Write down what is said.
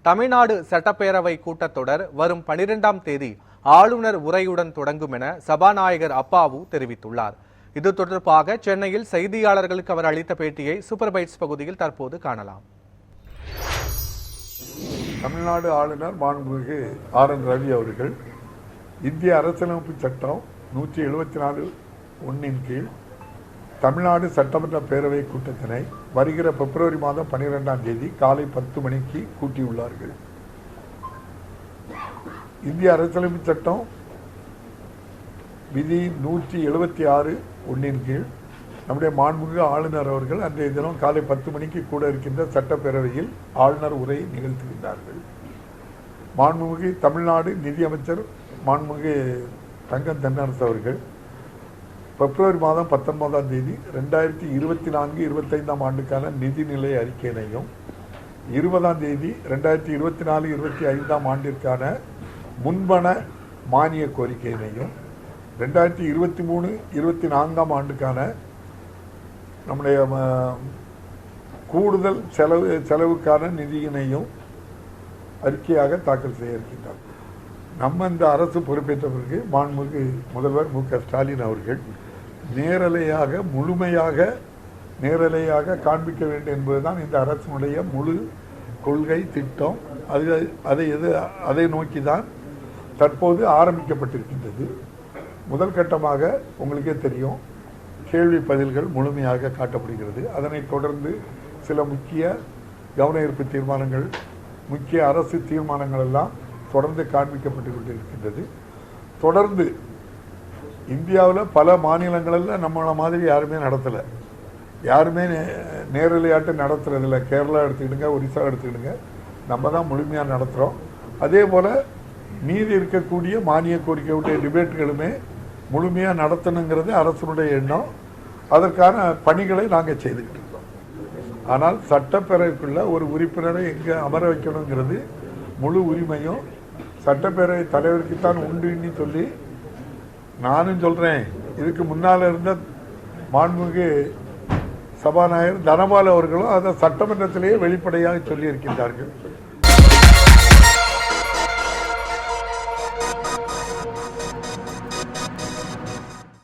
தமிழ்நாடு சட்டப்பேரவை கூட்டத்தொடர் வரும் 12ஆம் தேதி ஆளுநர் உரையுடன் தொடங்கும் என சபாநாயகர் அப்பாவு தெரிவித்துள்ளார். இது தொடர்பாக சென்னையில் செய்தியாளர்களுக்கு அவர் அளித்த பேட்டியை சூப்பர் பைட்ஸ் பகுதியில் தற்போது காணலாம். தமிழ்நாடு ஆளுநர் மாண்புமிகு RN ரவி அவர்கள் இந்திய அரசியலமைப்பு சட்டம் 174(1) கீழ் தமிழ்நாடு சட்டமன்ற பேரவை கூட்டத்தினை வருகிற பிப்ரவரி மாதம் 12ஆம் தேதி காலை 10 மணிக்கு கூட்டியுள்ளார்கள். இந்திய அரசியலமைப்பு சட்டம் விதி 176(1) கீழ் நம்முடைய மாண்புமிகு ஆளுநர் அவர்கள் அன்றைய தினம் காலை 10 மணிக்கு கூட இருக்கின்ற சட்டப்பேரவையில் ஆளுநர் உரை நிகழ்த்துகின்றார்கள். மாண்புமிகு தமிழ்நாடு நிதியமைச்சர் மாண்புமிகு தங்கம் தென்னரசு அவர்கள் பிப்ரவரி மாதம் 19ஆம் தேதி 2024-25ஆம் ஆண்டுக்கான நிதிநிலை அறிக்கையினையும் 20ஆம் தேதி 2024-25ஆம் ஆண்டிற்கான முன்பண மானிய கோரிக்கையினையும் 2023-24ஆம் ஆண்டுக்கான நம்முடைய கூடுதல் செலவுக்கான நிதியினையும் அறிக்கையாக தாக்கல் செய்ய இருக்கின்றார். நம்ம இந்த அரசு பொறுப்பேற்ற பிறகு மாண்புமிகு முதல்வர் MK ஸ்டாலின் அவர்கள் நேரலையாக காண்பிக்க வேண்டும் என்பதுதான் இந்த அரசினுடைய முழு கொள்கை திட்டம். அதை நோக்கி தான் தற்போது ஆரம்பிக்கப்பட்டிருக்கின்றது. முதல் கட்டமாக உங்களுக்கே தெரியும், கேள்வி பதில்கள் முழுமையாக காட்டப்படுகிறது. அதனைத் தொடர்ந்து சில முக்கிய கவன ஈர்ப்பு தீர்மானங்கள், முக்கிய அரசு தீர்மானங்கள் எல்லாம் தொடர்ந்து காண்பிக்கப்பட்டு கொண்டிருக்கின்றது. தொடர்ந்து இந்தியாவில் பல மாநிலங்களில் நம்மள மாதிரி யாருமே நடத்தலை, யாருமே நேரலையாட்டு நடத்துறதில்லை. கேரளா எடுத்துக்கிடுங்க, ஒரிசா எடுத்துக்கிடுங்க, நம்ம தான் முழுமையாக நடத்துகிறோம். அதே போல் மீதி இருக்கக்கூடிய மானிய கோரிக்கையுடைய டிபேட்டுகளுமே முழுமையாக நடத்தணுங்கிறது அரசனுடைய எண்ணம். அதற்கான பணிகளை நாங்கள் செய்துக்கிட்டு இருக்கோம். ஆனால் சட்டப்பேரவைக்குள்ள ஒரு உறுப்பினரை எங்கே அமர வைக்கணுங்கிறது முழு உரிமையும் சட்டப்பேரவை தலைவருக்குத்தான் உண்டுன்னு சொல்லி நானும் சொல்கிறேன். இதுக்கு முன்னால் இருந்த மாண்புமிகு சபாநாயகர் தனபால் அவர்களும் அதை சட்டமன்றத்திலேயே வெளிப்படையாக சொல்லியிருக்கின்றார்கள்.